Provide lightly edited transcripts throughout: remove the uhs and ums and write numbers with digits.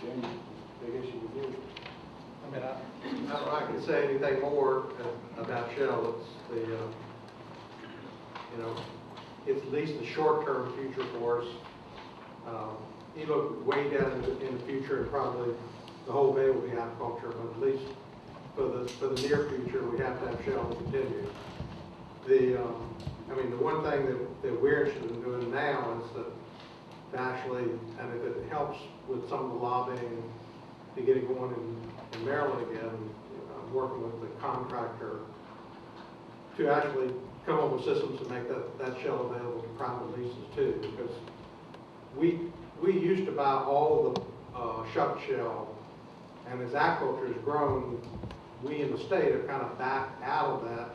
Virginia, big issue with you. I mean, I don't know I can say anything more about shale. It's the, you know, it's at least the short-term future for us. You look way down in the future, and probably the whole bay will be agriculture, but at least for the near future, we have to have shale to continue. I mean, the one thing that we're interested in doing now is to actually, and if it helps with some of the lobbying to get it going in Maryland again, I'm working with the contractor to actually come up with systems to make that shale available to private leases too, because we used to buy all the shucked shale, and as agriculture has grown, we in the state have kind of backed out of that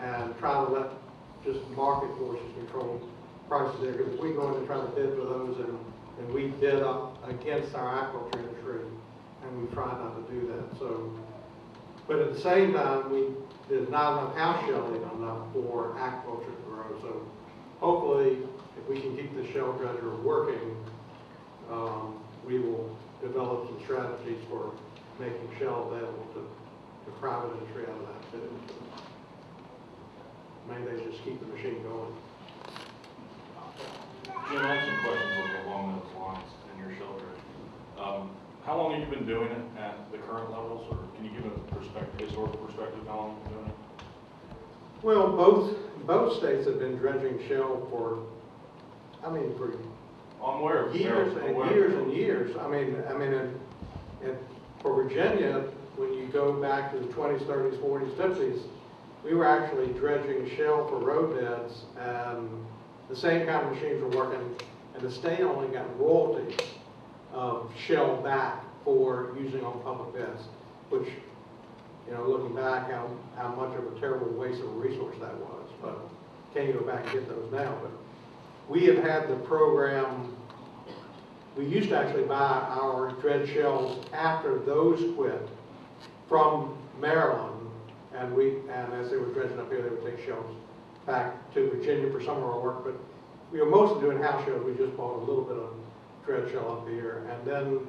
and try to let just market forces control prices there. Because if we go in and try to bid for those and we bid up against our agriculture industry, and we try not to do that. So, but at the same time, there's not enough house shelling enough for agriculture to grow. So hopefully, if we can keep the shale dredger working, we will develop some strategies for making shale available to private industry out of that too. Maybe they just keep the machine going. Jim, I have some questions along those lines in your shale dredging. How long have you been doing it at the current levels, or can you give a historical perspective of how long you've been doing it? Well, both states have been dredging shale for I'm aware of years and years and years. I mean, for Virginia, when you go back to the 20s, 30s, 40s, 50s, we were actually dredging shale for road beds, and the same kind of machines were working, and the state only got royalties of shale back for using on public beds, which, you know, looking back, how much of a terrible waste of a resource that was. But can't you go back and get those now? But we have had the program. We used to actually buy our dredged shells after those quit from Maryland, and as they were dredging up here, they would take shells back to Virginia for some of our work. But we were mostly doing house shells. We just bought a little bit of dredged shell up here, and then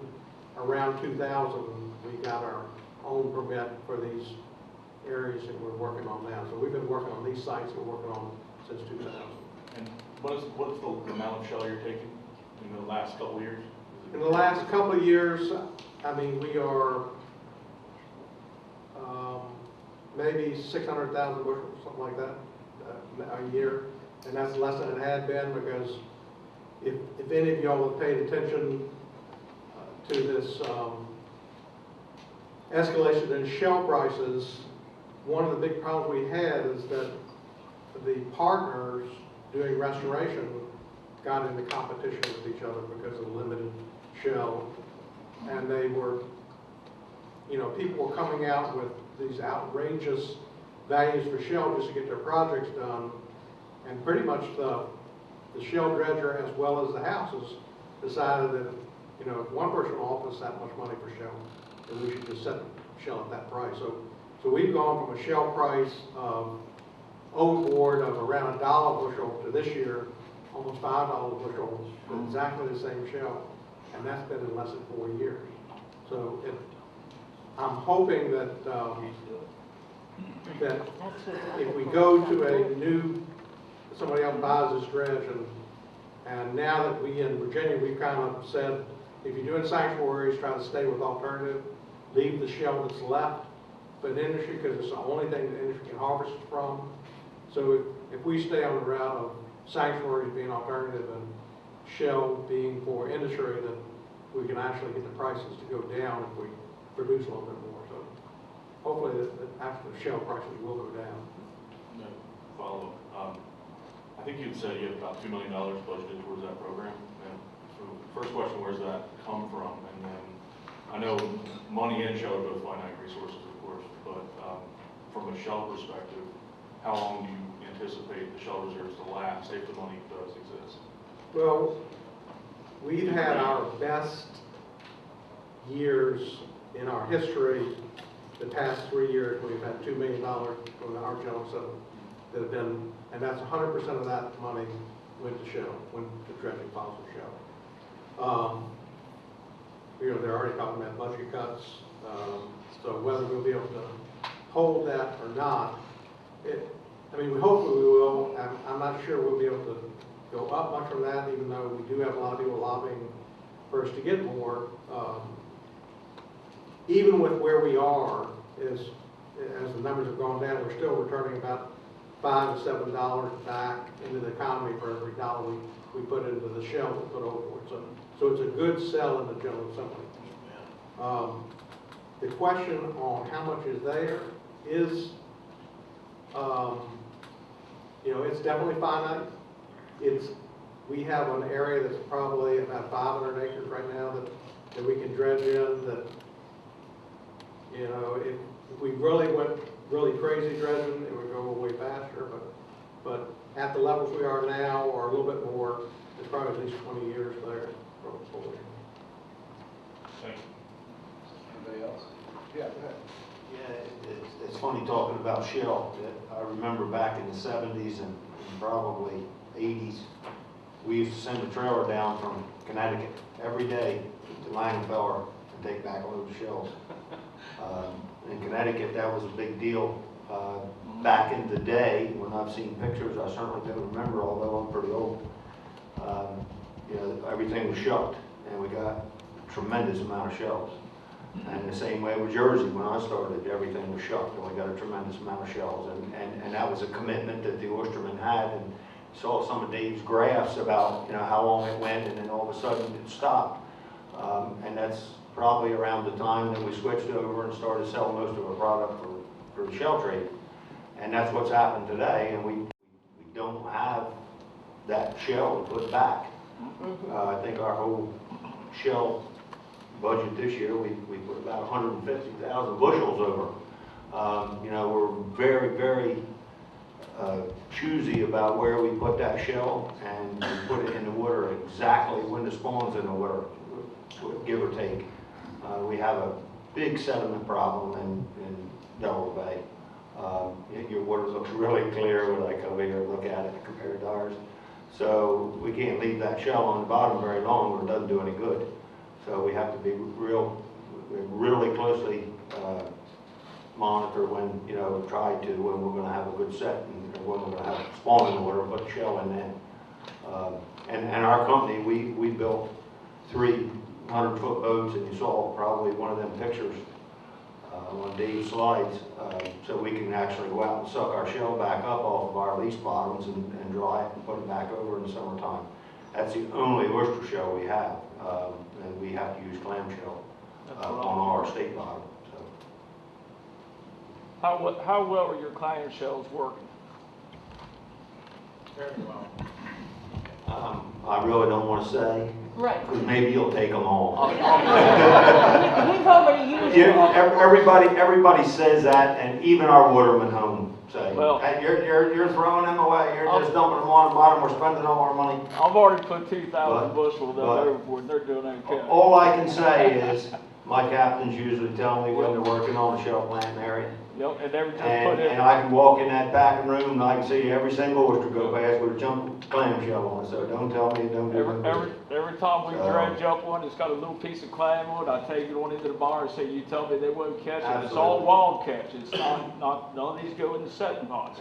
around 2000, we got our own permit for these areas that we're working on now. So we've been working on these sites we're working on since 2000. And what's the amount of shell you're taking in the last couple of years? In the last couple of years, I mean, we are maybe 600,000 bushels, something like that, a year. And that's less than it had been, because if any of y'all have paid attention to this escalation in shell prices, one of the big problems we had is that the partners doing restoration got into competition with each other because of limited shell, and they were, you know, people were coming out with these outrageous values for shell just to get their projects done, and pretty much the shell dredger as well as the houses decided that, you know, if one person offers that much money for shell, then we should just set shell at that price. So we've gone from a shell price of overboard of around $1 a bushel to this year almost $5 a bushel for exactly the same shell, and that's been in less than 4 years. So I'm hoping that if we go to somebody else buys this dredge, and now that we in Virginia, we've kind of said, if you're doing sanctuaries, try to stay with alternative, leave the shell that's left for the industry, because it's the only thing the industry can harvest from. So if we stay on the route of sanctuaries being alternative and shell being for industry, then we can actually get the prices to go down if we produce a little bit more. So hopefully after the shell prices will go down. No, follow up. I think you'd said you had about $2 million budgeted towards that program. And so first question, where's that come from? And then I know money and shell are both finite resources, of course, but from a shell perspective, how long do you anticipate the shell reserves to last if the money does exist? Well, we've had our best years in our history. The past 3 years, we've had $2 million from our general settlement that have been, and that's 100% of that money went to shell, went to dredging fossil shell. they're already talking about budget cuts. So whether we'll be able to hold that or not, we hopefully we will. I'm not sure we'll be able to go up much from that, even though we do have a lot of people lobbying for us to get more. Even with where we are, as the numbers have gone down, we're still returning about $5 to $7 back into the economy for every dollar we put into the shell to put overboard. So it's a good sell in the General Assembly. The question on how much is there is, it's definitely finite. We have an area that's probably about 500 acres right now that we can dredge in. That, if we really went really crazy dredging, it would go way faster. But at the levels we are now, or a little bit more, it's probably at least 20 years there. Probably. Thank you. Anybody else? Yeah, go ahead. Yeah, it's funny talking about shell. I remember back in the 70s and probably 80s, we used to send a trailer down from Connecticut every day to Manofwar and take back a load of shells. In Connecticut, that was a big deal. Back in the day, when I've seen pictures, I certainly don't remember, although I'm pretty old. Everything was shucked, and we got a tremendous amount of shells. And the same way with Jersey, when I started, everything was shucked, and we got a tremendous amount of shells. And that was a commitment that the oystermen had. And saw some of Dave's graphs about how long it went, and then all of a sudden it stopped. And that's probably around the time that we switched over and started selling most of our product for the shell trade. And that's what's happened today, and we don't have that shell to put back. I think our whole shell budget this year, we put about 150,000 bushels over. We're very, very choosy about where we put that shell, and we put it in the water exactly when the spawn's in the water, give or take. We have a big sediment problem in Delaware Bay. Your water looks really clear when I come here and look at it compared to ours. So we can't leave that shell on the bottom very long, or it doesn't do any good. So we have to be really closely monitor when, try to, when we're going to have a good set and when we're going to have spawn in the water and put the shell in there. And our company, we built 3 100-foot boats, and you saw probably one of them pictures on Dave's slides, so we can actually go out and suck our shell back up off of our lease bottoms and dry it and put it back over in the summertime. That's the only oyster shell we have, and we have to use clamshell on our state bottom. So. How well are your clam shells working? Very well. I really don't want to say, Right. because maybe you'll take them all. We've already used them. Everybody says that, and even our watermen home say, Well, hey, you're throwing them away. You're just dumping them on the bottom. We're spending all our money. I've already put 2,000 But- bushels of them but- overboard, and they're doing okay. All I can say is, my captains usually tell me when they're working on the shell planting area. Yep, and they were just put And in. I can walk in that packing room and I can see every single oyster go past with a jump clamshell on it. So don't tell me it don't do it. Every time we So- dredge up one, it's got a little piece of clam on it, I take it on into the bar and say, you tell me they won't catch it. It's all Absolutely. wild catch. It's not, none of these go in the setting pots.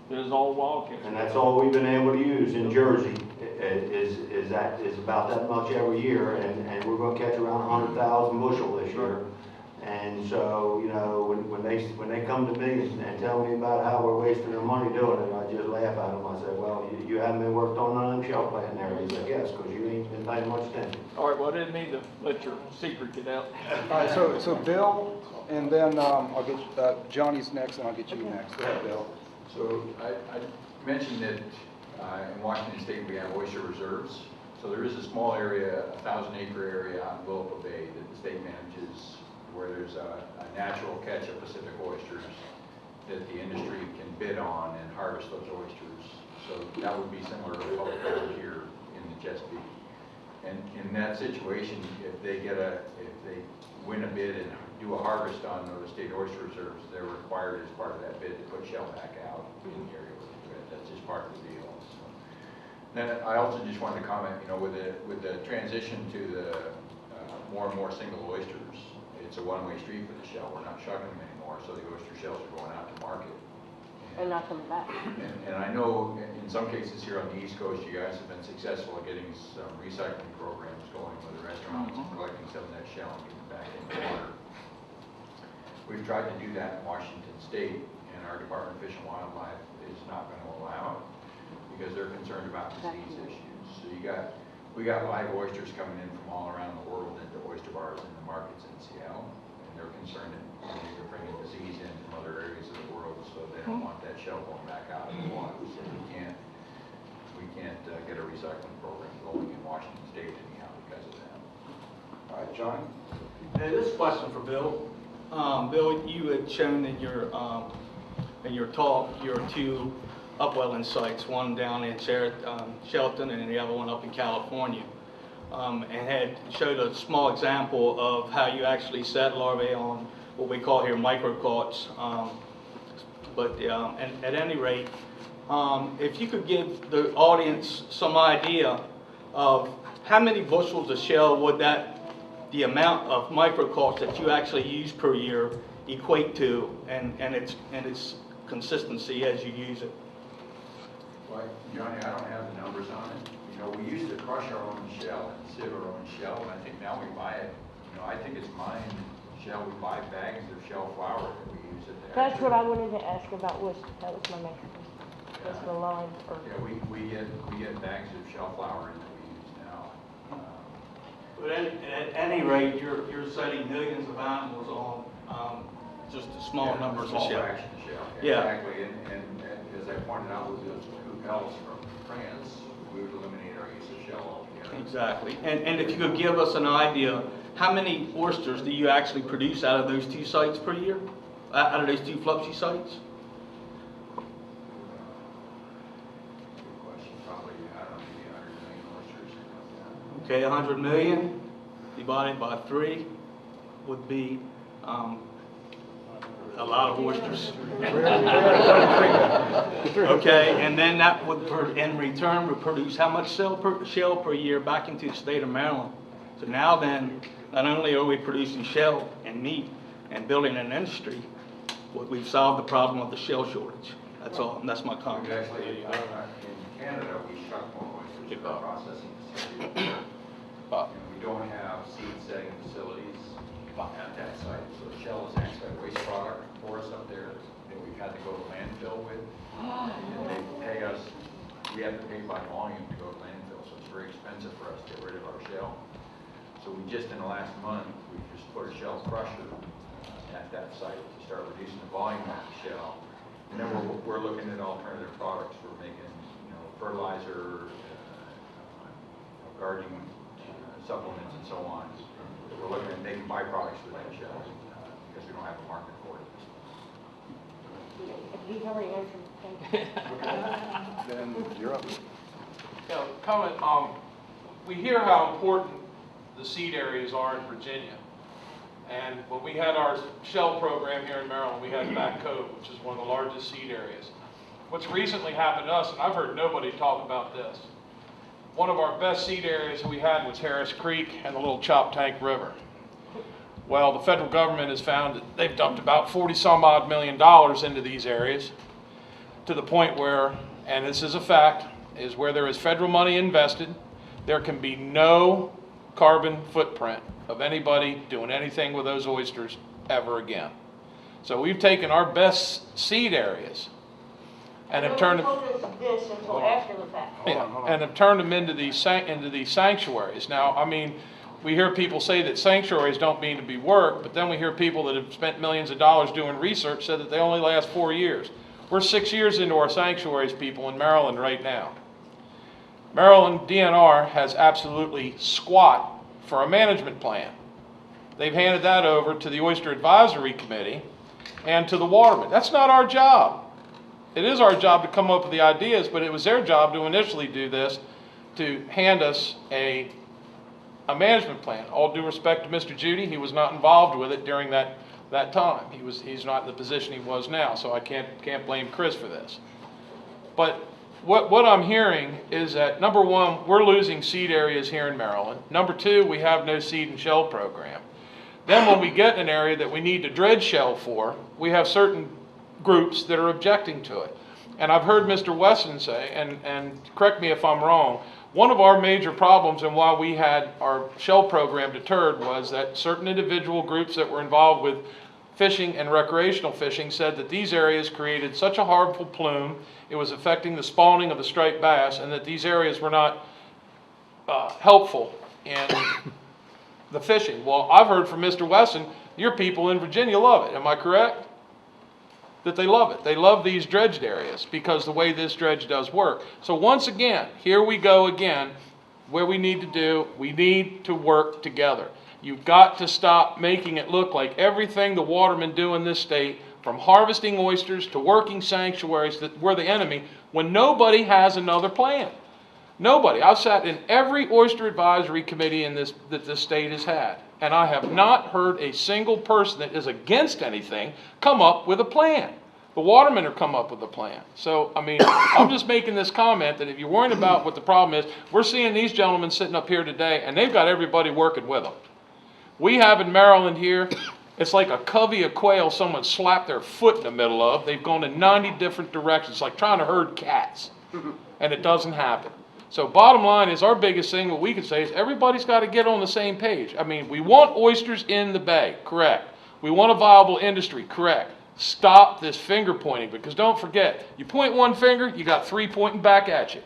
It's all wild catch. And that's all we've been able to use in Jersey, is about that much every year, and we're gonna catch around 100,000 bushel this year. And so, when they come to me and tell me about how we're wasting our money doing it, I just laugh at them. I say, well, you haven't been worked on none of them shell planting areas, I guess, because you ain't been paying much attention. All right, well, I didn't mean to let your secret get out. All right, so Bill, and then I'll get, Johnny's next, and I'll get you next. Go ahead, Bill. So I mentioned that in Washington State we have oyster reserves. So there is a small area, a 1,000-acre area on Willapa Bay that the state manages, where there's a natural catch of Pacific oysters that the industry can bid on and harvest those oysters. So that would be similar to public ground here in the Chesapeake. And in that situation, if they win a bid and do a harvest on those state oyster reserves, they're required as part of that bid to put shell back out in the area where they bid. That's just part of the deal. So. Then I also just wanted to comment, with the transition to the more and more single oysters. It's a one-way street for the shell. We're not shucking them anymore, so the oyster shells are going out to market. And not coming back. And I know in some cases here on the East Coast, you guys have been successful at getting some recycling programs going with the restaurants and collecting some of that shell and getting it back in the water. We've tried to do that in Washington State, and our Department of Fish and Wildlife is not going to allow it because they're concerned about disease issues. So we got live oysters coming in from all around the world into oyster bars in the markets in Seattle, and they're concerned that they're bringing disease in from other areas of the world, so they don't want that shell going back out in the water. So we can't get a recycling program going in Washington State anyhow because of that. All right, Johnny? Hey, this is a question for Bill. Bill, you had shown in your talk your two upwelling sites, one down in Shelton and the other one up in California, and had showed a small example of how you actually set larvae on what we call here microcots. And at any rate, if you could give the audience some idea of how many bushels of shell would the amount of microcots that you actually use per year equate to, and its consistency as you use it. Well, Johnny, I don't have the numbers on it. You know, we used to crush our own shell and sieve our own shell, and I think now we buy it. You know, I think it's mined shell. We buy bags of shell flour that we use at the That's what I wanted to ask about Worcester. That was my next question. That's the line. Yeah, we get bags of shell flour in that we use now. But at any rate, you're setting millions of animals on just small numbers of small shell. fraction of shell. Yeah. Exactly, and as I pointed out with the coupels from France, we would eliminate our use of shell altogether. Exactly. And if you could give us an idea, how many oysters do you actually produce out of those two sites per year? Out of those two Flupsy sites? Good question. Probably, I don't know, maybe 100 million oysters, something like that. Okay, 100 million divided by 3 would be a lot of oysters. Okay, and then that would, in return, would produce how much shell per year back into the state of Maryland? So now then, not only are we producing shell and meat and building an industry, we've solved the problem of the shell shortage. That's all, and that's my We comment. actually, in Canada, we shuck more oysters for our processing facility. And we don't have seed setting facilities at that site, so the shell is actually a waste product for us up there that we've had to go to landfill with. And they pay us, we have to pay by volume to go to landfill, so it's very expensive for us to get rid of our shell. So we just, in the last month, we just put a shell crusher at that site to start reducing the volume of the shell. And then we're looking at alternative products. We're making, fertilizer, gardening supplements, and so on. We're looking at making byproducts with that shell because we don't have a market for it. He's already answered. Thank you. Then you're up. Yeah, comment, we hear how important the seed areas are in Virginia. And when we had our shell program here in Maryland, we had Back Cove, which is one of the largest seed areas. What's recently happened to us, and I've heard nobody talk about this, one of our best seed areas we had was Harris Creek and the Little Chop Tank River. Well, the federal government has found that they've dumped about 40-some odd million dollars into these areas to the point where, and this is a fact, is where there is federal money invested, there can be no carbon footprint of anybody doing anything with those oysters ever again. So we've taken our best seed areas and have turned them, this until after the fact. and have turned them into these sanctuaries. Now, I mean, we hear people say that sanctuaries don't mean to be worked, but then we hear people that have spent millions of dollars doing research said that they only last 4 years. We're 6 years into our sanctuaries, people, in Maryland right now. Maryland DNR has absolutely squat for a management plan. They've handed that over to the Oyster Advisory Committee and to the watermen. That's not our job. It is our job to come up with the ideas, but it was their job to initially do this, to hand us a management plan. All due respect to Mr. Judy, he was not involved with it during that time. He's not in the position he was now, so I can't blame Chris for this. But what I'm hearing is that, number one, we're losing seed areas here in Maryland. Number two, we have no seed and shell program. Then when we get an area that we need to dredge shell for, we have certain groups that are objecting to it. And I've heard Mr. Wesson say, and correct me if I'm wrong, one of our major problems and why we had our shell program deterred was that certain individual groups that were involved with fishing and recreational fishing said that these areas created such a harmful plume, it was affecting the spawning of the striped bass, and that these areas were not helpful in the fishing. Well, I've heard from Mr. Wesson, your people in Virginia love it. Am I correct? That they love it. They love these dredged areas because the way this dredge does work. So once again, here we go again, where we need to do, we need to work together. You've got to stop making it look like everything the watermen do in this state, from harvesting oysters to working sanctuaries, that we're the enemy, when nobody has another plan. Nobody. I've sat in every oyster advisory committee in this that this state has had, and I have not heard a single person that is against anything come up with a plan. The watermen are come up with a plan. So, I mean, I'm just making this comment that if you're worried about what the problem is, we're seeing these gentlemen sitting up here today, and they've got everybody working with them. We have in Maryland here, it's like a covey of quail someone slapped their foot in the middle of. They've gone in 90 different directions. It's like trying to herd cats, and it doesn't happen. So bottom line is, our biggest thing, what we can say is everybody's got to get on the same page. I mean, we want oysters in the bay, correct. We want a viable industry, correct. Stop this finger pointing, because don't forget, you point one finger, you got three pointing back at you.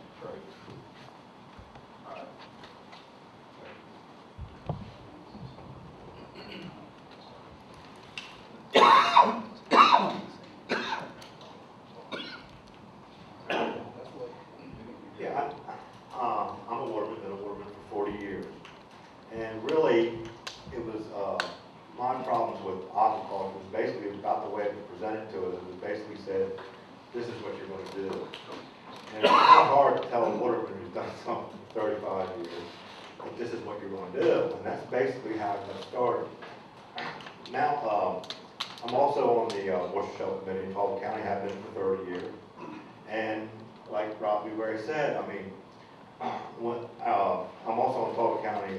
Yeah, I'm a waterman, been a waterman for 40 years. And really, it was, my problems with aquaculture was basically about the way it was presented to us. It was basically said, this is what you're going to do. And it's kind of hard to tell a waterman who's done something for 35 years that this is what you're going to do. And that's basically how it got started. Now, I'm also on the Oyster Shell Committee in Tulsa County, have been for 30 years. And like Rob Newberry said, I mean, I'm also on the Tulsa County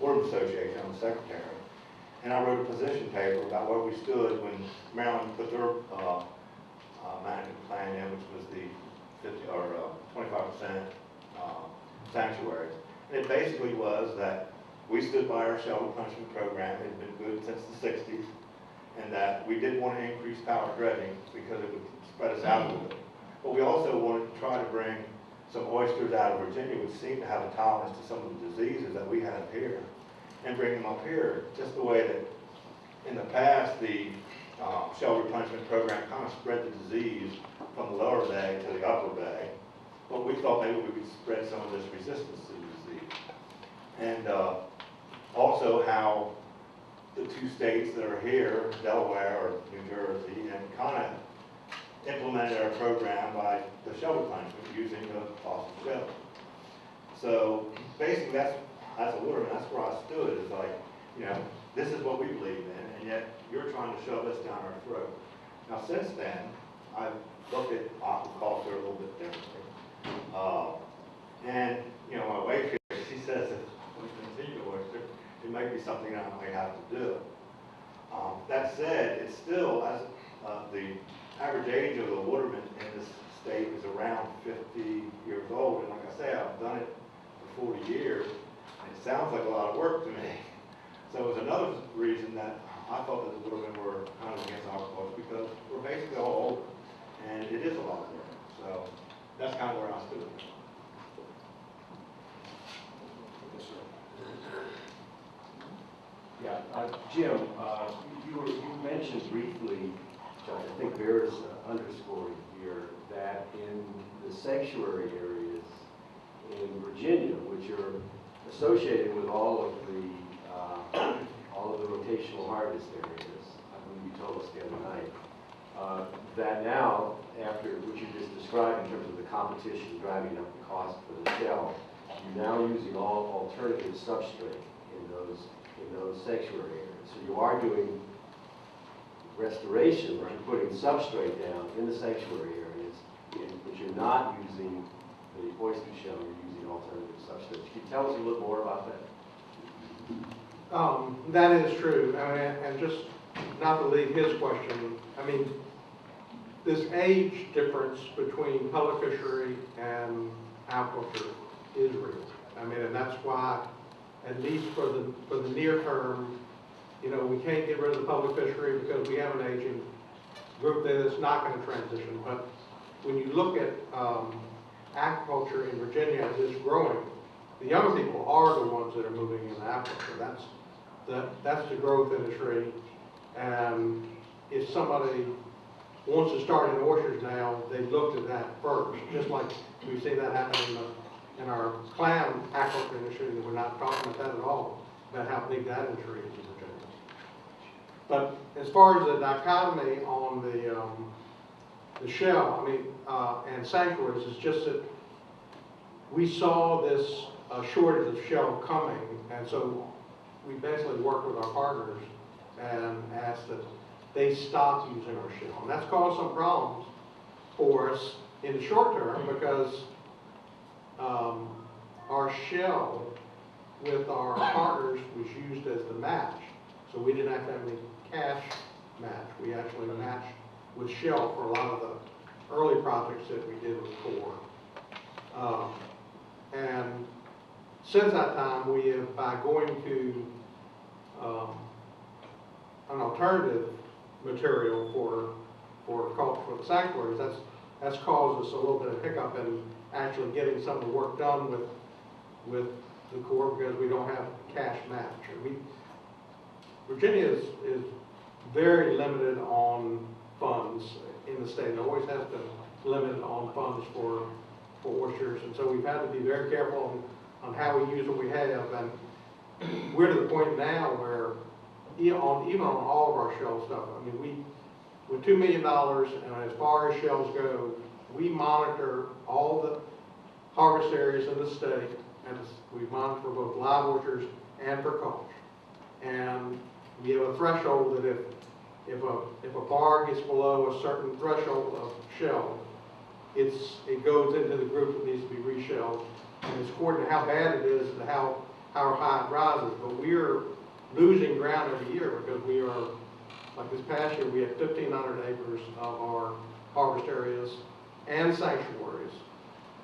Waterman Association, I'm the secretary. And I wrote a position paper about where we stood when Maryland put their management plan in, which was the 50 or 25% sanctuaries. And it basically was that we stood by our shell replenishment program. It had been good since the 60s, and that we didn't want to increase power dredging because it would spread us out a little bit. But we also wanted to try to bring some oysters out of Virginia, which seemed to have a tolerance to some of the diseases that we have here, and bring them up here, just the way that in the past the shell replenishment program kind of spread the disease from the lower bay to the upper bay. But we thought maybe we could spread some of this resistance to the disease. And also how the two states that are here, Delaware or New Jersey, and kind of implemented our program by the shell replenishment using the fossil shell. So basically that's a waterman, that's where I stood. It's like, you know, this is what we believe in, and yet you're trying to shove us down our throat. Now since then, I've looked at aquaculture a little bit differently. And, you know, my wife here, she says if we continue to oyster, it might be something that I might have to do. That said, it's still, as the average age of the waterman in this state is around 50 years old. And like I say, I've done it for 40 years, and it sounds like a lot of work to me. So it was another reason that I thought that the watermen were kind of against aquaculture, because we're basically all over, and it is a lot of work. So that's kind of where I stood. Yeah, Jim, you mentioned briefly, which I think bears underscoring here, that in the sanctuary areas in Virginia, which are associated with all of the rotational harvest areas, I believe you told us the other night, that now, after what you just described in terms of the competition driving up the cost for the shell, you're now using all alternative substrate in those sanctuary areas. So you are doing restoration, but you're putting substrate down in the sanctuary areas, but you're not using using the oyster shell, you're using alternative substrates. Can you tell us a little more about that? That is true. I mean, and just not to leave his question, I mean, this age difference between public fishery and aquaculture is real. I mean, and that's why, at least for the near term, you know, we can't get rid of the public fishery because we have an aging group that is not going to transition. But when you look at aquaculture in Virginia as it's growing, the younger people are the ones that are moving into aquaculture. That's the growth industry. And if somebody wants to start in oysters now, they looked at that first, just like we've seen that happen in our clam aquaculture industry. We're not talking about that at all, about how big that industry is in Virginia. But as far as the dichotomy on the shell, I mean, and sanctuaries, it's just that we saw this shortage of shell coming, and so we basically worked with our partners and asked that they stop using our shell. And that's caused some problems for us in the short term because our shell with our partners was used as the match. So we didn't have to have any cash match. We actually matched with shell for a lot of the early projects that we did with core. And since that time, we have, by going to an alternative material for the sanctuaries, that's caused us a little bit of hiccup in actually getting some of the work done with the Corps because we don't have cash match. Virginia is very limited on funds in the state. It always has been limited on funds for oysters, and so we've had to be very careful on how we use what we have. And we're to the point now where even on all of our shell stuff, I mean, with $2 million, and as far as shells go, we monitor all the harvest areas in the state, and we monitor for both live oysters and for culch. And we have a threshold that if a bar gets below a certain threshold of shell, it goes into the group that needs to be reshelled, and it's according to how bad it is and how high it rises. But we're losing ground every year because we are, like this past year, we had 1,500 acres of our harvest areas and sanctuaries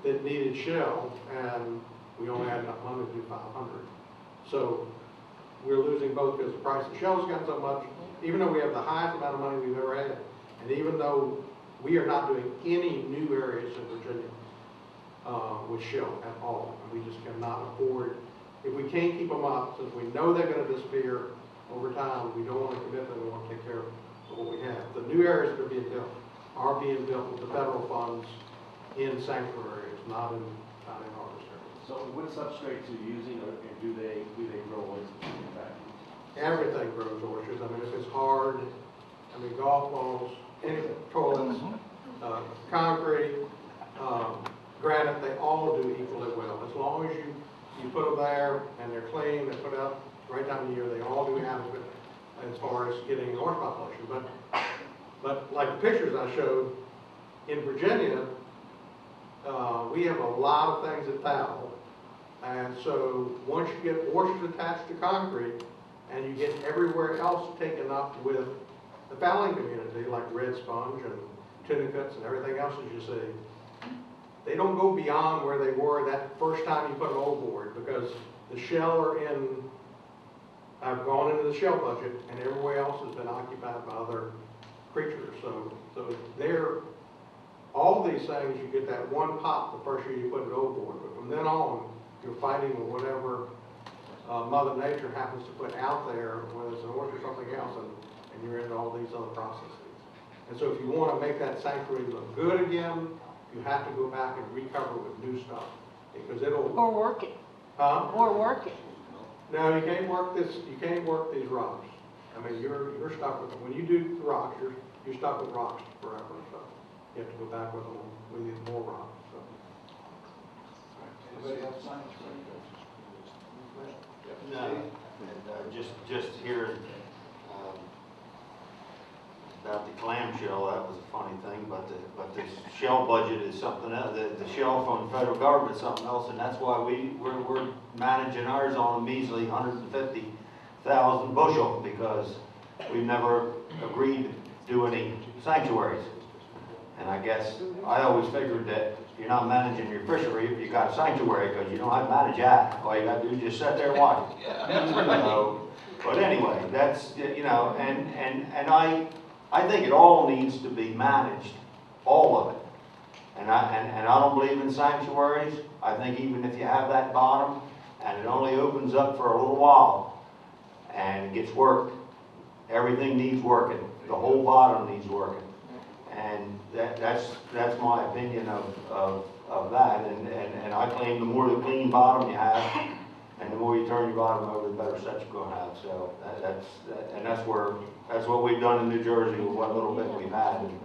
that needed shell, and we only had enough money to do 500. So we're losing both because the price of shell's gotten so much, even though we have the highest amount of money we've ever had, and even though we are not doing any new areas in Virginia with shell at all, and we just cannot afford. If we can't keep them up, since we know they're going to disappear over time, we don't want to commit them. We want to take care of what we have. The new areas that are being built with the federal funds in sanctuaries, not in harvest areas. So what substrates are you using, and do they grow oysters in fact? Everything grows oysters. I mean, if it's hard, I mean, golf balls, anything, toilets, concrete, granite, they all do equally well. As long as you put them there and they're clean, they're put out right time of year, they all do adequate as far as getting the oyster population. But like the pictures I showed, in Virginia, we have a lot of things that foul. And so once you get oysters attached to concrete and you get everywhere else taken up with the fouling community, like red sponge and tunicates and everything else as you see, they don't go beyond where they were that first time you put an old board, because the shell I've gone into the shell budget, and everywhere else has been occupied by other creatures. So all these things, you get that one pop the first year you put an old board, but from then on, you're fighting with whatever Mother Nature happens to put out there, whether it's an oyster or something else, and you're into all these other processes. And so if you want to make that sanctuary look good again, you have to go back and recover with new stuff, because it'll... Or work it. Huh? Or work it. No, you can't work this. You can't work these rocks. I mean, you're stuck with them. When you do the rocks, you're stuck with rocks forever. So you have to go back with them. We need more rocks. So. Anybody have science? No, and just hearing out the clamshell, that was a funny thing, but the shell budget is something else, the shell from the federal government is something else, and that's why we're managing ours on a measly 150,000 bushel, because we've never agreed to do any sanctuaries. And I guess, I always figured that you're not managing your fishery if you got a sanctuary, because you don't have to manage that. All you gotta do is just sit there and watch it. So, but anyway, that's, you know, and I think it all needs to be managed, all of it. And I don't believe in sanctuaries. I think even if you have that bottom, and it only opens up for a little while, and it gets worked, everything needs working. The whole bottom needs working. And that's my opinion of that. And I claim the more the clean bottom you have, and the more you turn your bottom over, the better set you're going to have. So that's what we've done in New Jersey with what little bit we've had. And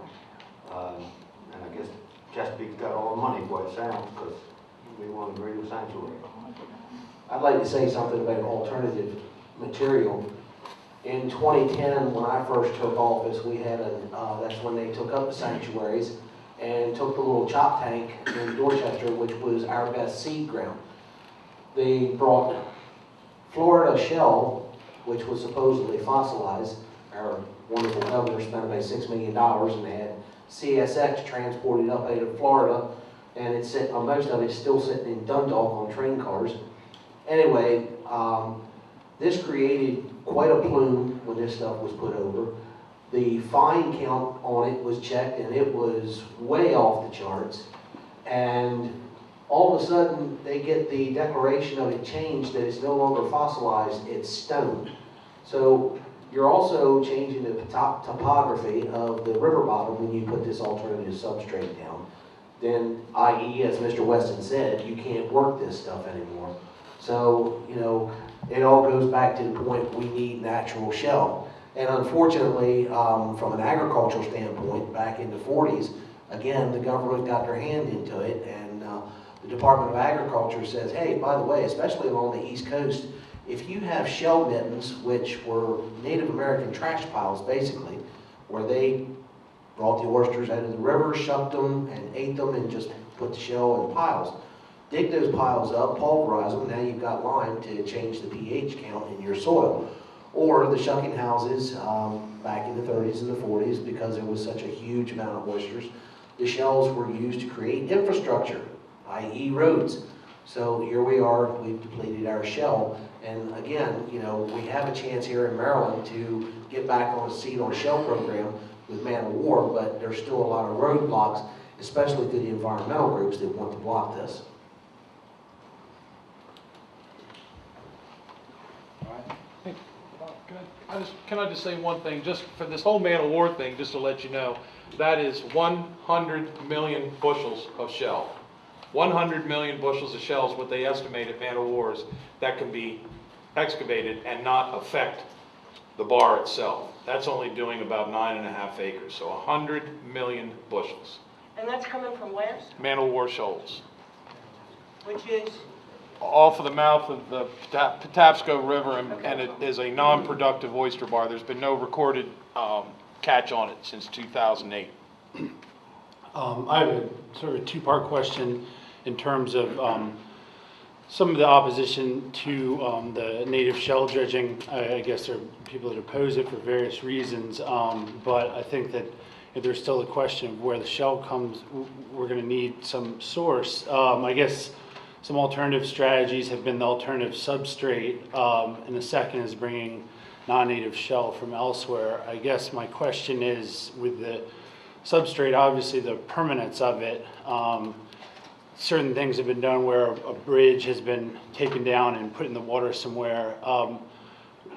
I guess Chesapeake's got all the money, what it sounds, because we want to agree with sanctuary. I'd like to say something about alternative material. In 2010, when I first took office, we had that's when they took up the sanctuaries and took the little chop tank in Dorchester, which was our best seed ground. They brought Florida shell, which was supposedly fossilized. Our wonderful governor spent about $6 million and had CSX transported up out of Florida, and it's sitting, most of it's still sitting in Dundalk on train cars. Anyway, this created quite a plume when this stuff was put over. The fine count on it was checked, and it was way off the charts. And all of a sudden, they get the declaration of it changed, that it's no longer fossilized, it's stone. So you're also changing the topography of the river bottom when you put this alternative substrate down. Then, i.e., as Mr. Weston said, you can't work this stuff anymore. So, you know, it all goes back to the point we need natural shell. And unfortunately, from an agricultural standpoint, back in the 40s, again, the government got their hand into it, and the Department of Agriculture says, hey, by the way, especially along the East Coast, if you have shell mittens, which were Native American trash piles, basically, where they brought the oysters out of the river, shucked them, and ate them, and just put the shell in piles. Dig those piles up, pulverize them, now you've got lime to change the pH count in your soil. Or the shucking houses, back in the 30s and the 40s, because there was such a huge amount of oysters, the shells were used to create infrastructure, i.e. roads. So here we are, we've depleted our shell. And again, you know, we have a chance here in Maryland to get back on a seat on a shell program with Manofwar, but there's still a lot of roadblocks, especially through the environmental groups that want to block this. Can I just say one thing, just for this whole Manofwar thing, just to let you know, that is 100 million bushels of shell. 100 million bushels of shell is what they estimate at Manofwar's that can be excavated and not affect the bar itself. That's only doing about 9.5 acres, so 100 million bushels. And that's coming from where? Manofwar shoals. Which is? Off of the mouth of the Patapsco River, and it is a non-productive oyster bar. There's been no recorded catch on it since 2008. I have a sort of a two-part question in terms of some of the opposition to the native shell dredging. I guess there are people that oppose it for various reasons, but I think that if there's still a question of where the shell comes, we're going to need some source. I guess some alternative strategies have been the alternative substrate, and the second is bringing non-native shell from elsewhere. I guess my question is, with the substrate, obviously the permanence of it, certain things have been done where a bridge has been taken down and put in the water somewhere.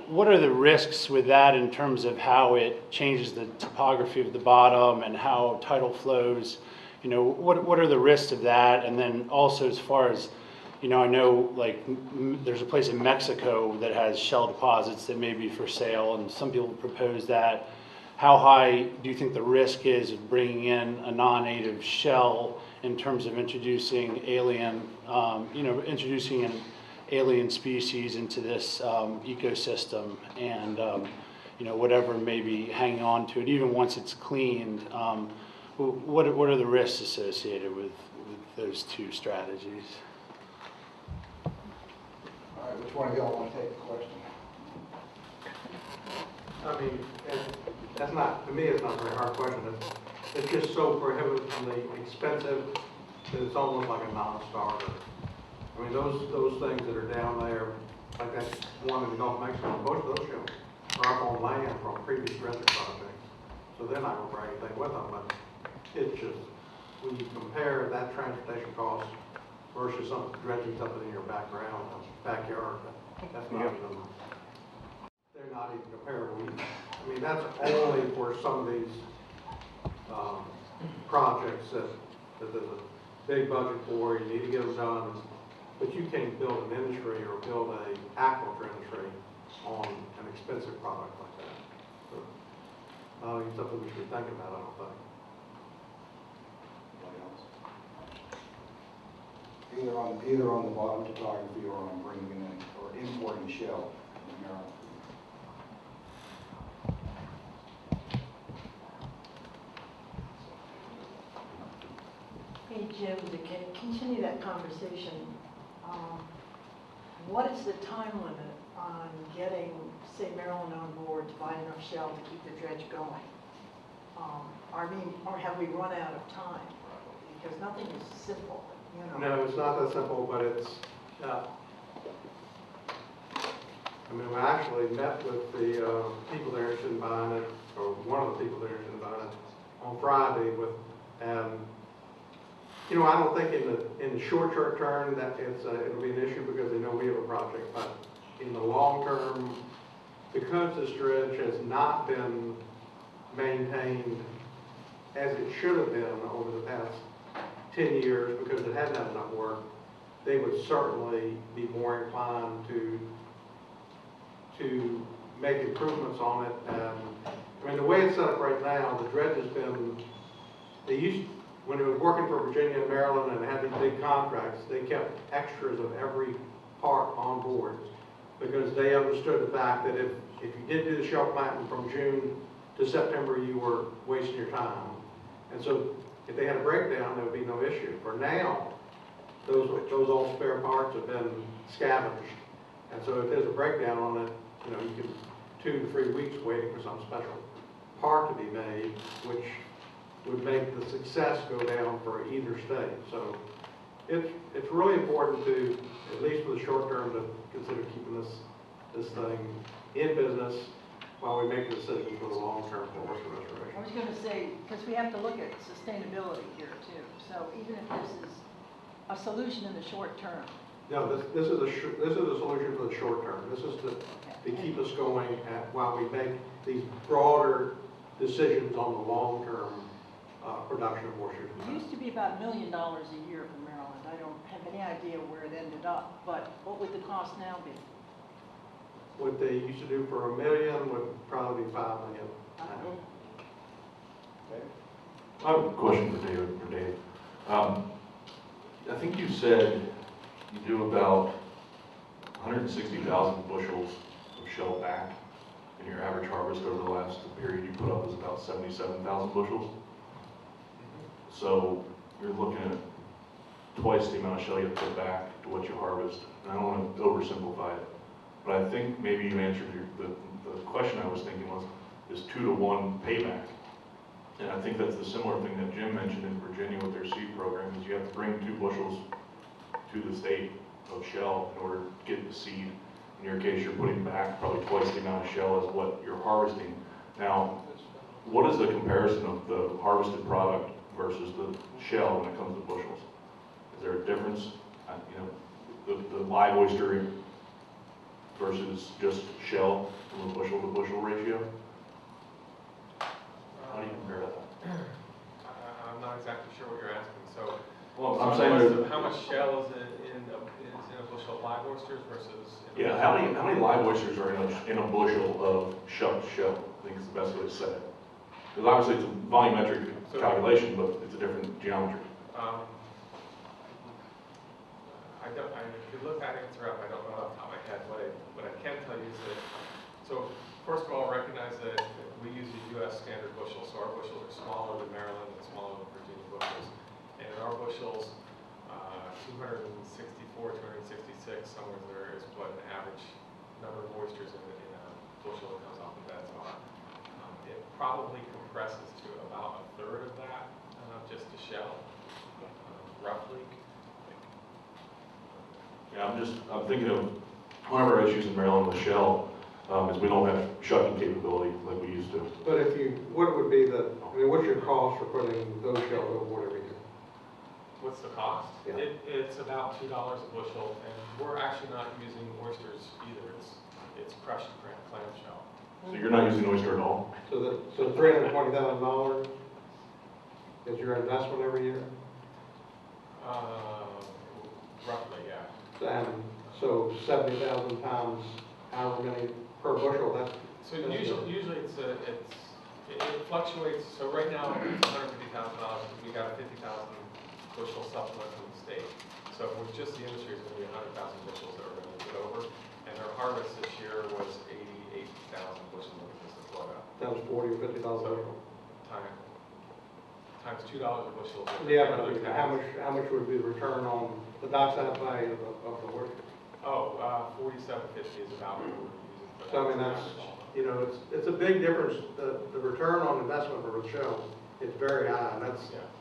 What are the risks with that in terms of how it changes the topography of the bottom and how tidal flows? You know, what are the risks of that? And then also, as far as, you know, I know like there's a place in Mexico that has shell deposits that may be for sale, and some people propose that. How high do you think the risk is of bringing in a non-native shell in terms of introducing alien, introducing an alien species into this ecosystem? And whatever may be hanging on to it, even once it's cleaned. What are the risks associated with those two strategies? All right, which one of y'all want to take the question? I mean, that's not, to me, it's not a very hard question. It's just so prohibitively expensive that it's almost like a non-starter. I mean, those things that are down there, like that one in the Gulf of Mexico, most of those ships are up on land from previous dredging projects. So they're not going to bring anything with them, but it's just, when you compare that transportation cost versus some dredging something in your backyard, that's not even, they're not even comparable. I mean, that's only for some of these projects that there's a big budget for, you need to get them done, but you can't build an industry or build a aquaculture industry on an expensive product like that. So, it's something we should think about, I don't think. Either on the bottom topography or on bringing in or importing shell in Maryland. Hey Jim, to continue that conversation, what is the time limit on getting, say, Maryland on board to buy enough shell to keep the dredge going? Or have we run out of time? Because nothing is simple, No, it's not that simple, but it's, I mean, we actually met with the people that are interested in buying it, or one of the people that are interested in buying it, on Friday with, and I don't think in the short term that it'll be an issue because they know we have a project, but in the long term, because this dredge has not been maintained as it should have been over the past 10 years because it hadn't had enough work, they would certainly be more inclined to make improvements on it. And I mean, the way it's set up right now, the dredge has been, when it was working for Virginia and Maryland and had these big contracts, they kept extras of every part on board because they understood the fact that if you did do the shell planting from June to September, you were wasting your time. And so if they had a breakdown, there would be no issue. For now, those old spare parts have been scavenged. And so if there's a breakdown on it, you can 2 to 3 weeks waiting for some special part to be made, which would make the success go down for either state. So it's really important to, at least for the short term, to consider keeping this thing in business while we make the decision for the long term for oyster restoration. I was going to say, because we have to look at sustainability here too. So even if this is a solution in the short term. No, this is a solution for the short term. This is to keep us going while we make these broader decisions on the long term production of oysters. It used to be about $1 million a year for Maryland. I don't have any idea where it ended up, but what would the cost now be? What they used to do for $1 million would probably be $5 million. Okay. I have a question for Dave. I think you said you do about 160,000 bushels of shell back, and your average harvest over the last period you put up was about 77,000 bushels. So you're looking at twice the amount of shell you have to put back to what you harvest. And I don't want to oversimplify it, but I think maybe you answered the question I was thinking is 2 to 1 payback. And I think that's the similar thing that Jim mentioned in Virginia with their seed program, is you have to bring 2 bushels to the state of shell in order to get the seed. In your case, you're putting back probably twice the amount of shell as what you're harvesting. Now, what is the comparison of the harvested product versus the shell when it comes to bushels? Is there a difference? The live oyster versus just shell from a bushel to bushel ratio? How do you compare that? I'm not exactly sure what you're asking. So, well, I'm saying how much shell is in a bushel of live oysters versus? Yeah, how many live oysters are in a bushel of shucked shell? I think is the best way to say it. Because obviously it's a volumetric calculation, but it's a different geometry. I could look at it throughout. I don't know off the top of my head. What I can tell you is that, so first of all, recognize 266, somewhere there is what an average number of oysters in a bushel that comes off the beds are. It probably compresses to about a third of that, just a shell, roughly. Yeah, I'm thinking of one of our issues in Maryland with shell is we don't have shucking capability like we used to. But if you, what would be the, I mean, what's your cost for putting those shells overboard every year? What's the cost? Yeah. It's about $2 a bushel, and we're actually not using oysters either. It's crushed clamshell. So you're not using oyster at all? So $320,000 is your investment every year? Roughly, yeah. And so 70,000 pounds, however many per bushel, that's. So usually it fluctuates. So right now it's $150,000. We got a 50,000 bushel supplement from the state. So with just the industry, it's going to be 100,000 bushels that we're going to get over. And our harvest this year was 88,000 bushels of this quota. That was 40 or 50,000 bushel. Times $2 a bushel. Yeah, but how much would be the return on the dockside value of the oyster? Oh, 47.50 is about what we're using for that. So I mean, that's, you know, it's a big difference. The return on investment for a shell is very high, and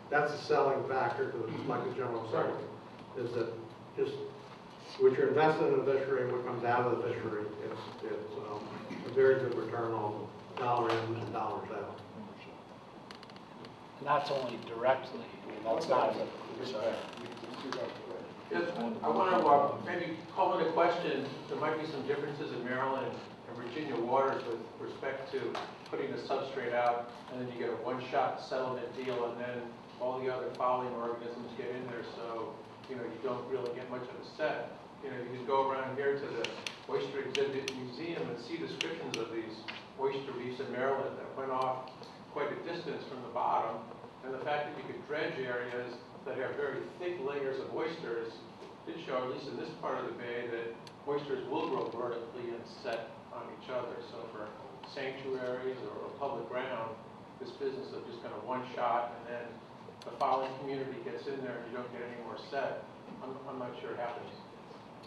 that's a selling factor to like the general assembly, is that just what you're investing in the fishery and what comes out of the fishery, it's a very good return on dollar in and dollars out. And that's only directly, I mean, that's not, sorry. Yes, I want to maybe call in a question. There might be some differences in Maryland and Virginia waters with respect to putting the substrate out, and then you get a one-shot settlement deal, and then all the other fouling organisms get in there, so you don't really get much of a set. You can go around here to the Oyster Exhibit Museum and see descriptions of these oyster reefs in Maryland that went off quite a distance from the bottom, and the fact that you could dredge areas that have very thick layers of oysters did show, at least in this part of the bay, that oysters will grow vertically and set on each other. So for sanctuaries or public ground, this business of just kind of one shot and then the fouling community gets in there and you don't get any more set, I'm not sure it happens.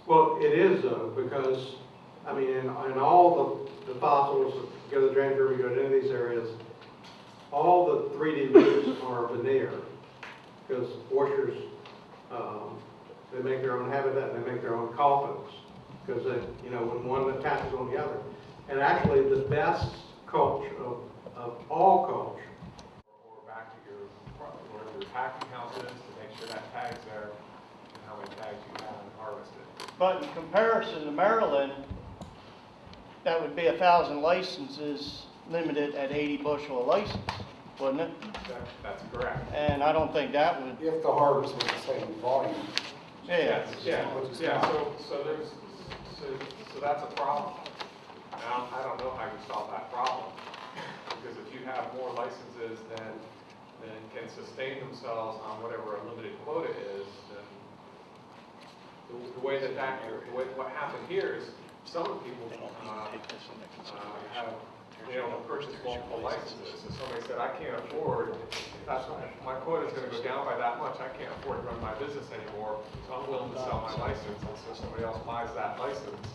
Well, it is though, because I mean, in all the fossils, you go to the James River, you go to any of these areas, all the 3D reefs are veneer, because oysters, they make their own habitat, and they make their own coffins, because when one attaches on the other. And actually, the best culture of all culture. Or back to your packing houses to make sure that tag's there and how many tags you have and harvested. But in comparison to Maryland, that would be 1,000 licenses limited at 80 bushel a license, wouldn't it? That's correct. And I don't think that would. If the harvest was the same volume. Yeah. So that's a problem. Now, I don't know how you solve that problem, because if you have more licenses than can sustain themselves on whatever a limited quota is, then what happened here is some people have purchased multiple licenses. So somebody said, I can't afford, my quota is going to go down by that much, I can't afford to run my business anymore, so I'm willing to sell my license. And so somebody else buys that license,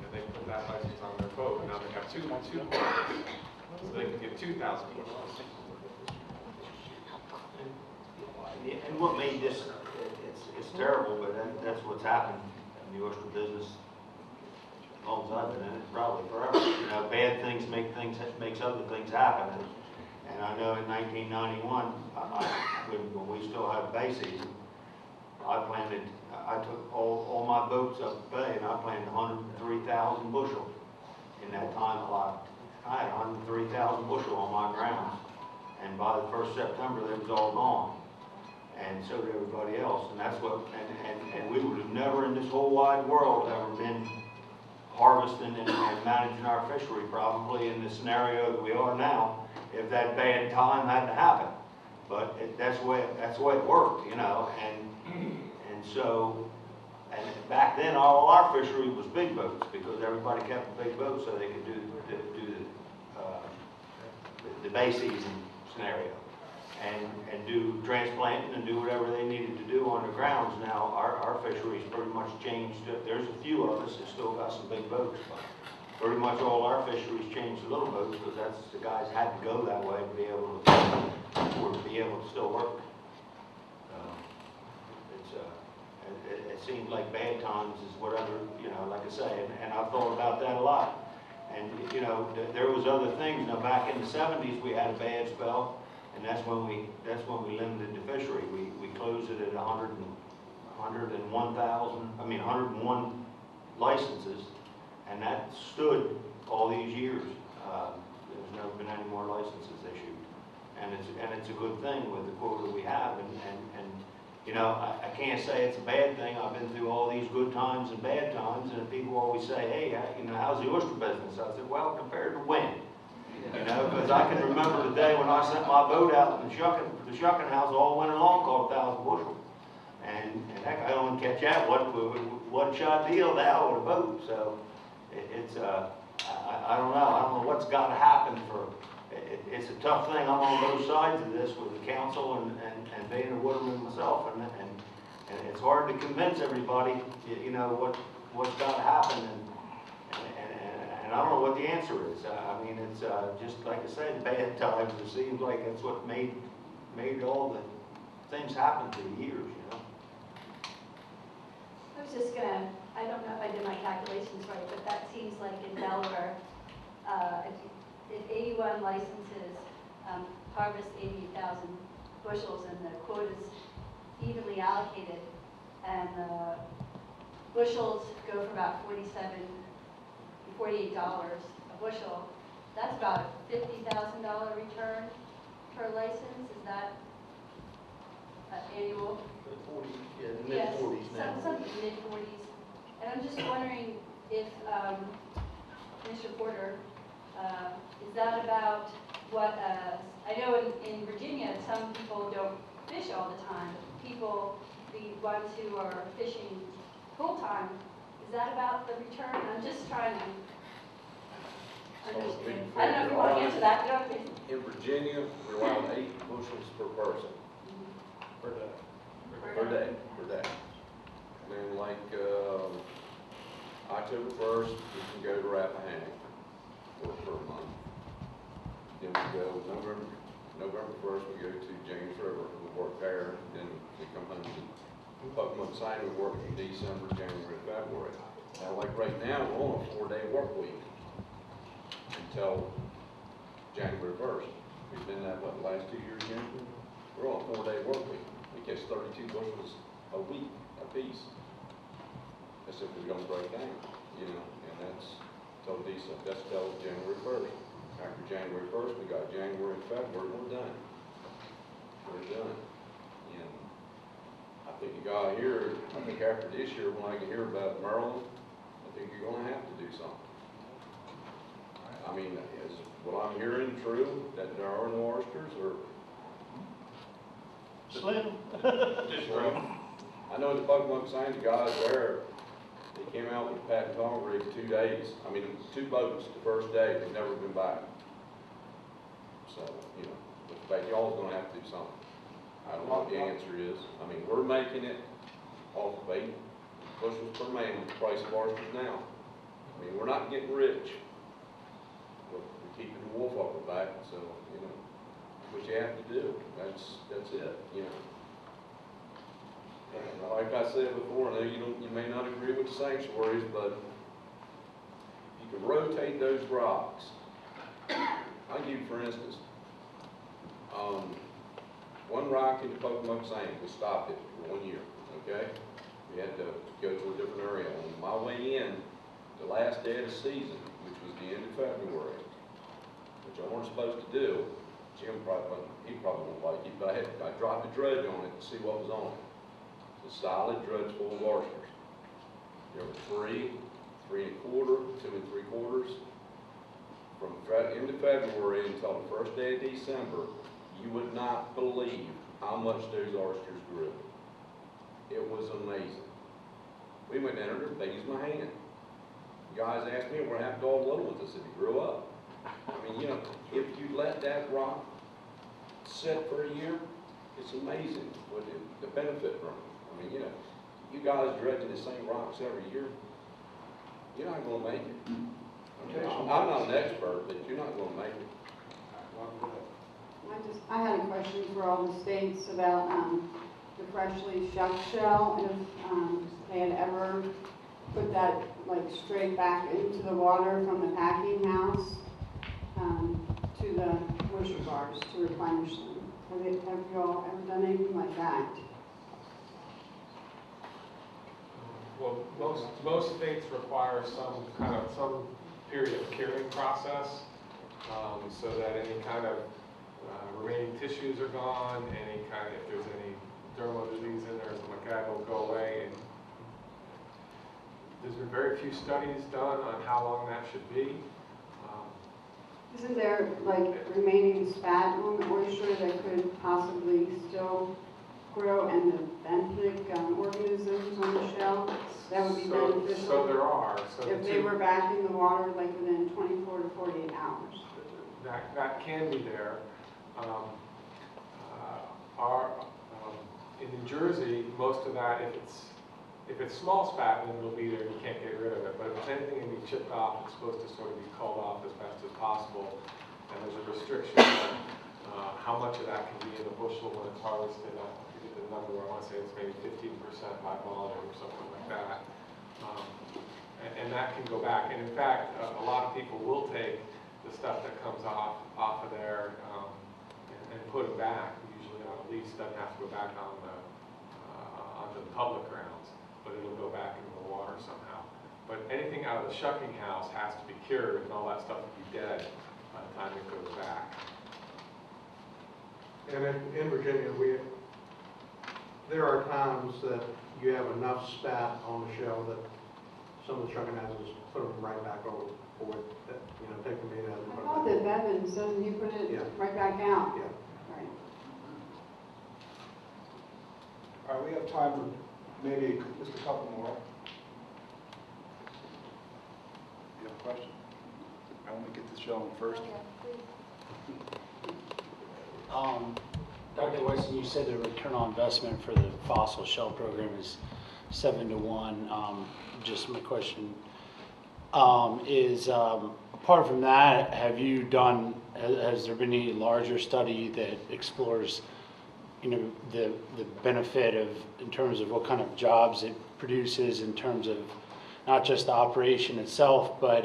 and they put that license on their boat. Now they have two quotas, so they can get 2,000 bushels. And what made this, it's terrible, but that's what's happened in the oyster business as long as I've been in it, probably forever. Bad things makes other things happen. And I know in 1991, when we still had bay season, I took all my boats up the bay and I planted 103,000 bushel. In that time, I had 103,000 bushel on my grounds. And by the 1st September, they was all gone. And so did everybody else. And that's what, and we would have never in this whole wide world ever been harvesting and managing our fishery probably in the scenario that we are now if that bad time hadn't happened. But that's the way it worked, and so, and back then all our fishery was big boats because everybody kept the big boats so they could do the bay season scenario. and do transplanting and do whatever they needed to do on the grounds. Now, our fisheries pretty much changed. There's a few of us that still got some big boats, but pretty much all our fisheries changed to little boats because that's the guys had to go that way to be able to still work. It seems like bad times is whatever, you know, like I say, and I've thought about that a lot. And, you know, there was other things. Now, back in the 70s, we had a bad spell, and that's when we limited the fishery. We closed it at 101 licenses, and that stood all these years. There's never been any more licenses issued, and it's a good thing with the quota we have. And you know, I can't say it's a bad thing. I've been through all these good times and bad times, and people always say, hey, you know, how's the oyster business? I said, well, compared to when? You know, because I can remember the day when I sent my boat out in the shucking house all winter long called 1,000 bushel. And that guy don't catch that one shot deal now with a boat. So it's I don't know. I don't know what's got to happen for. It's a tough thing. I'm on both sides of this with the council and being a waterman myself, and it's hard to convince everybody, you know, what's got to happen, and I don't know what the answer is. I mean, it's just like I said, bad times. It seems like that's what made all the things happen through the years, you know. I was just gonna, I don't know if I did my calculations right, but that seems like in Delaware, if 81 licenses harvest 80,000 bushels and the quotas evenly allocated, and the bushels go for about $48 a bushel, that's about a $50,000 return per license. Is that annual? Mid-40s now. Something mid-40s. And I'm just wondering if, Mr. Porter, is that about what, I know in Virginia, some people don't fish all the time. People, the ones who are fishing full-time, is that about the return? I'm just trying to understand. I don't know if you want to answer that. You don't have to. In Virginia, we're allowed 8 bushels per person. Per day. Per day. And then like October 1st, we can go to Rappahannock for a month. Then we go November 1st, we go to James River, we work there, then we come home to Pocomoke Sign, we work from December, January, February. Now like right now, we're on a 4-day work week until January 1st. We've been that, what, the last 2 years, Jennifer? We're on a 4-day work week. We catch 32 bushels a week apiece. That's if we don't break down, you know, and that's till December, that's till January 1st. After January 1st, we got January and February, we're done. We're done. And I think you got here, I think after this year, when I can hear about Maryland, I think you're gonna have to do something. I mean, is what I'm hearing true, that there are no oysters, or? Slim. I know the Pocomoke Sign, the guys there, they came out with a Pat and Tom rig 2 days. I mean, 2 boats the first day, they've never been back. So, you know, but y'all's gonna have to do something. I don't know what the answer is. I mean, we're making it off of 8 bushels per man with the price of oysters now. I mean, we're not getting rich. We're keeping the wolf off the back, so, you know, what you have to do. That's it, you know. And like I said before, I know you may not agree with the sanctuaries, but you can rotate those rocks. I'll give you, for instance, one rock in the Pocomoke Sand, we stopped it for 1 year, okay? We had to go to a different area. On my way in, the last day of the season, which was the end of February, which I wasn't supposed to do, Jim probably won't like it, but I dropped a dredge on it to see what was on it. It's a solid dredge full of oysters. There were 3, 3 1/4, 2 3/4. From end of February until the first day of December, you would not believe how much those oysters grew. It was amazing. We went in there, big as my hand. The guys asked me what happened to all the little ones. I said, they grew up. I mean, you know, if you let that rock sit for a year, it's amazing what the benefit from it. I mean, you know, you guys dredging the same rocks every year, you're not gonna make it. I mean, I'm not an expert, but you're not gonna make it. I had a question for all the states about the freshly shucked shell, if they had ever put that like straight back into the water from the packing house to the washer bars to replenish them. Have you all ever done anything like that? Well, most states require some period of curing process, so that any kind of remaining tissues are gone, if there's any dermal disease in there or something like that, will go away. And there's been very few studies done on how long that should be. Isn't there like remaining spat on the oyster that could possibly still grow and the benthic organisms on the shell that would be beneficial? So there are. So if they were back in the water like within 24 to 48 hours. That can be there. In New Jersey, most of that, if it's small spat, then it'll be there and you can't get rid of it. But if it's anything to be chipped off, it's supposed to sort of be culled off as best as possible. And there's a restriction on how much of that can be in a bushel when it's harvested. I forget the number, I want to say it's maybe 15% by volume or something like that. And that can go back. And in fact, a lot of people will take the stuff that comes off of there and put it back. Usually on a lease, doesn't have to go back onto the public grounds, but it'll go back into the water somehow. But anything out of the shucking house has to be cured, and all that stuff will be dead by the time it goes back. And in Virginia, there are times that you have enough spat on the shell that some of the shucking houses put them right back over for it, take them in and I put thought them that back. Bevins, doesn't he put it Yeah. right back out? Yeah. Right. All right, we have time for maybe just a couple more. You have a question? I want to get this gentleman first. Dr. Weston, you said the return on investment for the fossil shell program is 7 to 1. Just my question is, apart from that, has there been any larger study that explores, the benefit in terms of what kind of jobs it produces, in terms of not just the operation itself, but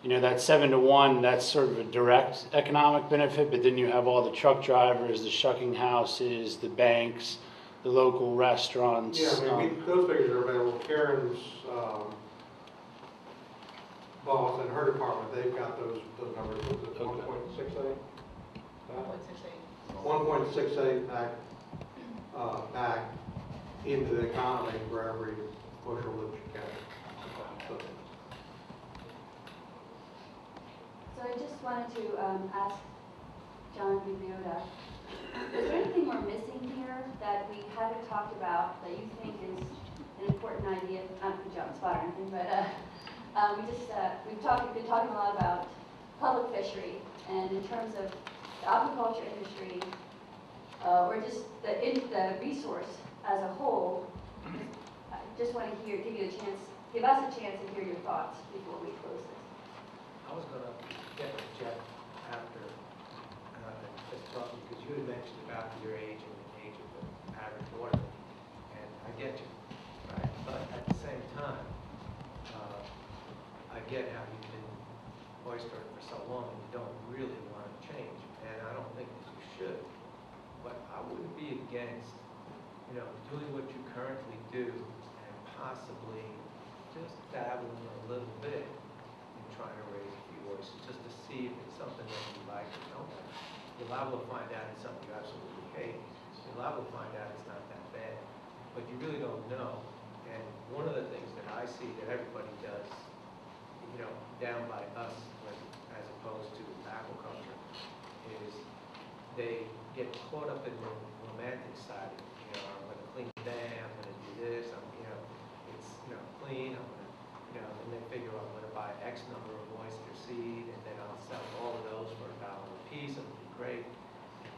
that 7 to 1, that's sort of a direct economic benefit, but then you have all the truck drivers, the shucking houses, the banks, the local restaurants. Yeah, I mean, those figures are available. Karen's boss and her department, they've got those numbers. What's it, 1.68? 1.68 back into the economy for every bushel that you get. So I just wanted to ask John Bibiota, is there anything we're missing here that we haven't talked about that you think is an important idea? Not to put you on the spot or anything, but we've been talking a lot about public fishery, and in terms of the aquaculture industry, or just the resource as a whole. I just want to give us a chance to hear your thoughts before we close this. I was going to get with Jeff after just talking, because you had mentioned about your age and the age of the average waterman, and I get you, right? But at the same time, I get how you've been oystering for so long and you don't really want to change, and I don't think that you should. But I wouldn't be against, doing what you currently do and possibly just dabbling a little bit in trying to raise a few oysters, just to see if it's something that you like or don't like. You're liable to find out it's something you absolutely hate. You're liable to find out it's not that bad, but you really don't know. And one of the things that I see that everybody does, down by us, as opposed to aquaculture, is they get caught up in the romantic side. I'm going to clean the dam, I'm going to do this, it's clean, and they figure I'm going to buy X number of oyster seed, and then I'll sell all of those for $1 a piece, it'll be great.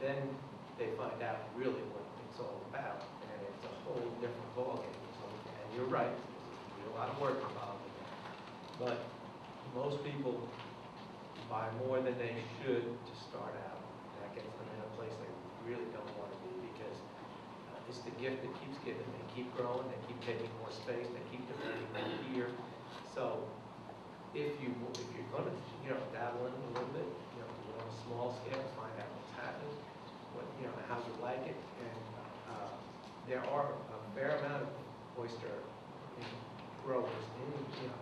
then they find out really what it's all about, and it's a whole different ballgame. So, and you're right, there's a lot of work involved in that. But most people buy more than they should to start out. That gets them in a place they really don't want to be, because it's the gift that keeps giving. They keep growing, they keep taking more space, they keep demanding more gear. So if you're going to, dabble in it a little bit, do it on a small scale, find out what's happening, how you like it. And there are a fair amount of oyster growers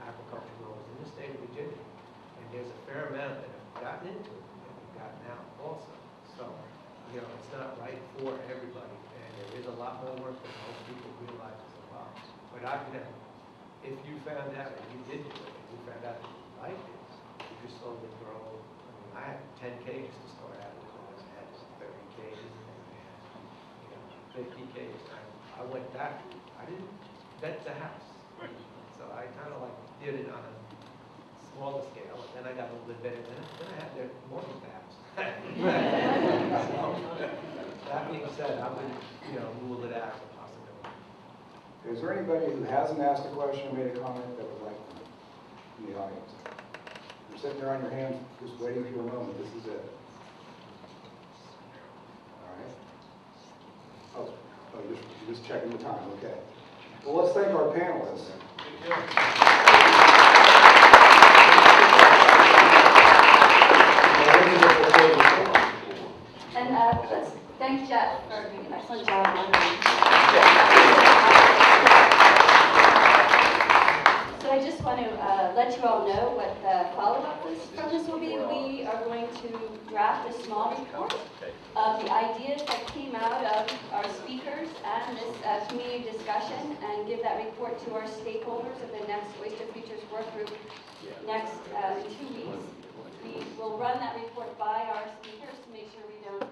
aquaculture growers in the state of Virginia, and there's a fair amount that have gotten into it and have gotten out also. So it's not right for everybody, and there is a lot more work than most people realize is involved. But if you found out and you did do it, and you found out that you liked it, you just slowly grow. I mean, I had 10 cages to start out with, and I had 30 cages, and 50 cages. I went that route. I didn't vet the house. So I kind of did it on a smaller scale, and then I got a little bit better. Then I had more than the house. So, that being said, I would, rule it out as a possibility. Is there anybody who hasn't asked a question or made a comment that would like to in the audience? You're sitting there on your hands, just waiting for your moment. This is it. All right. Oh, you're just checking the time. Okay. Well, let's thank our panelists. And let's thank Jeff for doing an excellent job. So I just want to let you all know what the follow-up from this will be. We are going to draft a small report of the ideas that came out of our speakers and this community discussion, and give that report to our stakeholders of the next Oyster Futures Work Group next in 2 weeks. We will run that report by our speakers to make sure we don't